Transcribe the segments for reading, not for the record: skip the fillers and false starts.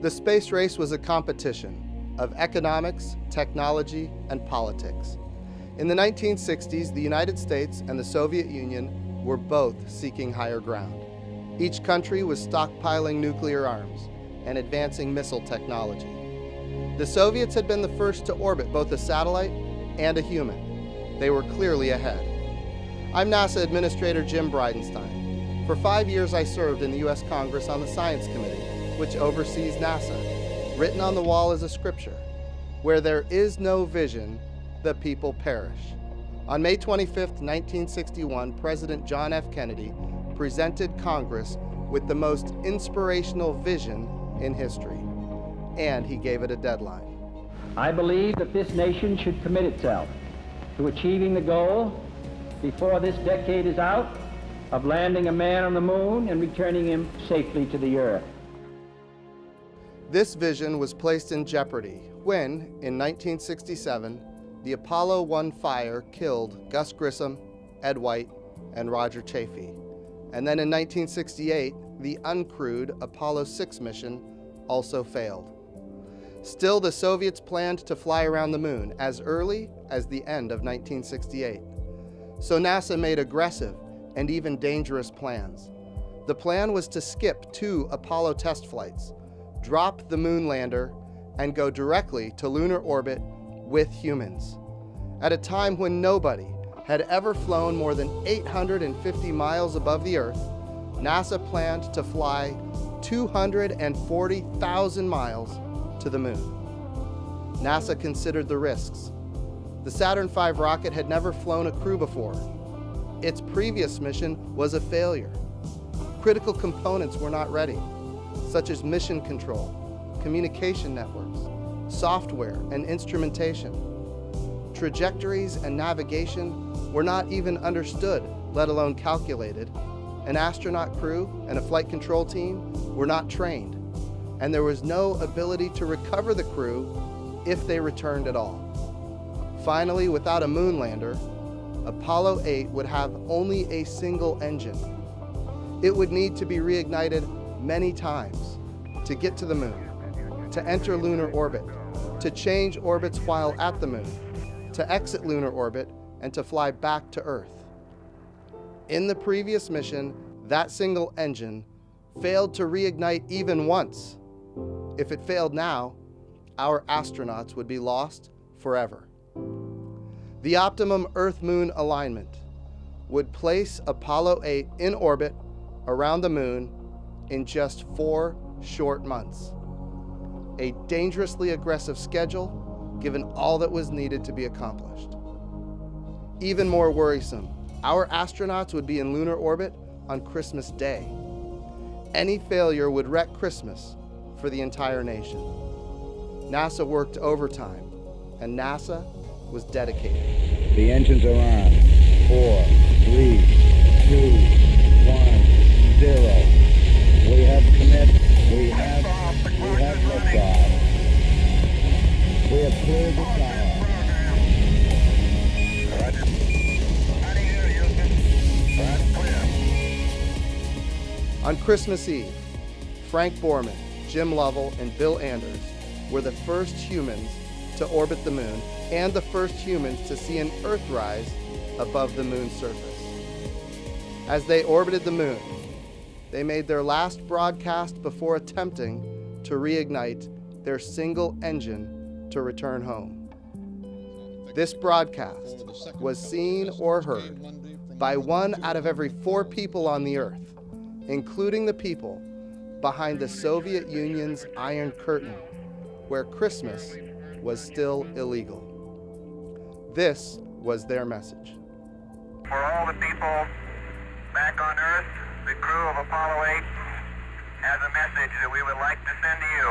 The space race was a competition of economics, technology, and politics. In the 1960s, the United States and the Soviet Union were both seeking higher ground. Each country was stockpiling nuclear arms and advancing missile technology. The Soviets had been the first to orbit both a satellite and a human. They were clearly ahead. I'm NASA Administrator Jim Bridenstine. For 5 years, I served in the U.S. Congress on the Science Committee, which oversees NASA. Written on the wall is a scripture: where there is no vision, the people perish. On May 25, 1961, President John F. Kennedy presented Congress with the most inspirational vision in history, and he gave it a deadline. I believe that this nation should commit itself to achieving the goal before this decade is out of landing a man on the moon and returning him safely to the earth. This vision was placed in jeopardy when, in 1967, the Apollo 1 fire killed Gus Grissom, Ed White, and Roger Chaffee. And then in 1968, the uncrewed Apollo 6 mission also failed. Still, the Soviets planned to fly around the moon as early as the end of 1968. So NASA made aggressive and even dangerous plans. The plan was to skip 2 Apollo test flights, drop the moon lander, and go directly to lunar orbit with humans. At a time when nobody had ever flown more than 850 miles above the Earth, NASA planned to fly 240,000 miles to the moon. NASA considered the risks. The Saturn V rocket had never flown a crew before. Its previous mission was a failure. Critical components were not ready, such as mission control, communication networks, software and instrumentation. Trajectories and navigation were not even understood, let alone calculated. An astronaut crew and a flight control team were not trained, and there was no ability to recover the crew if they returned at all. Finally, without a moon lander, Apollo 8 would have only a single engine. It would need to be reignited many times to get to the moon, to enter lunar orbit, to change orbits while at the moon, to exit lunar orbit, and to fly back to Earth. In the previous mission, that single engine failed to reignite even once. If it failed now, our astronauts would be lost forever. The optimum Earth-Moon alignment would place Apollo 8 in orbit around the moon in just 4 short months. A dangerously aggressive schedule, given all that was needed to be accomplished. Even more worrisome, our astronauts would be in lunar orbit on Christmas Day. Any failure would wreck Christmas for the entire nation. NASA worked overtime, and NASA was dedicated. The engines are on. 4, 3, 2, 1, 0. We have commit. We have liftoff. We have cleared the tower. On Christmas Eve, Frank Borman, Jim Lovell, and Bill Anders were the first humans to orbit the moon and the first humans to see an Earthrise above the moon's surface. As they orbited the moon, they made their last broadcast before attempting to reignite their single engine to return home. This broadcast was seen or heard by 1 out of every 4 people on the Earth, including the people behind the Soviet Union's Iron Curtain, where Christmas was still illegal. This was their message. For all the people back on Earth, the crew of Apollo 8 has a message that we would like to send to you.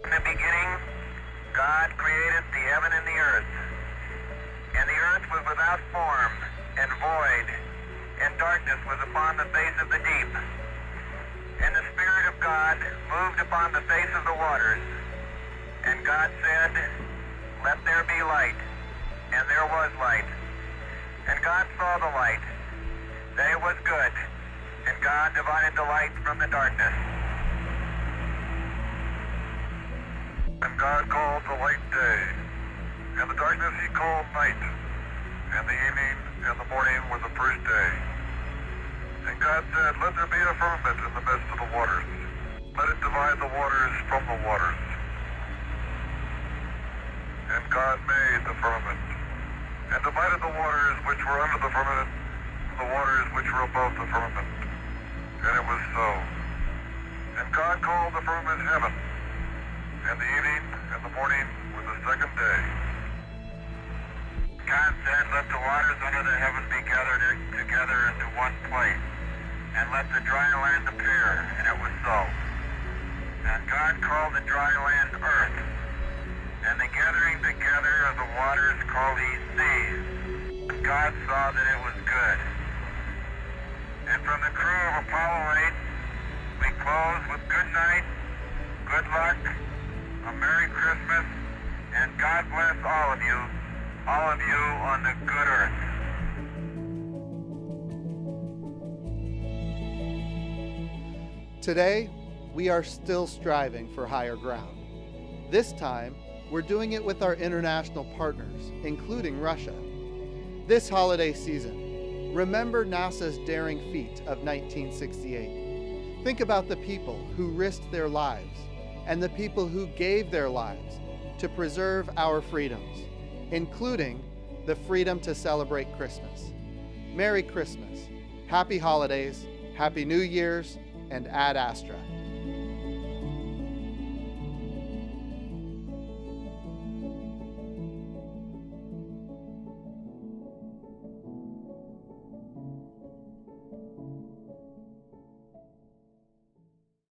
In the beginning, God created the heaven and the earth. And the earth was without form and void, and darkness was upon the face of the deep. And the Spirit of God moved upon the face of the waters. And God said, "Let there be light." And there was light. And God saw the light, that it was good. And God divided the light from the darkness. God called the light day, and the darkness he called night, and the evening and the morning were the first day. And God said, let there be a firmament in the midst of the waters. Let it divide the waters from the waters. And God made the firmament, and divided the waters which were under the firmament from the waters which were above the firmament. And it was so. And God called the firmament heaven, and the evening and the morning were the second day. God said, let the waters under the heaven be gathered together into one place, and let the dry land appear, and it was so. And God called the dry land earth, and the gathering together of the waters called he seas. And God saw that it was good. And from the crew of Apollo 8, we close with good night, good luck, a Merry Christmas, and God bless all of you on the good earth. Today, we are still striving for higher ground. This time, we're doing it with our international partners, including Russia. This holiday season, remember NASA's daring feat of 1968. Think about the people who risked their lives and the people who gave their lives to preserve our freedoms, including the freedom to celebrate Christmas. Merry Christmas, Happy Holidays, Happy New Year's, and Ad Astra.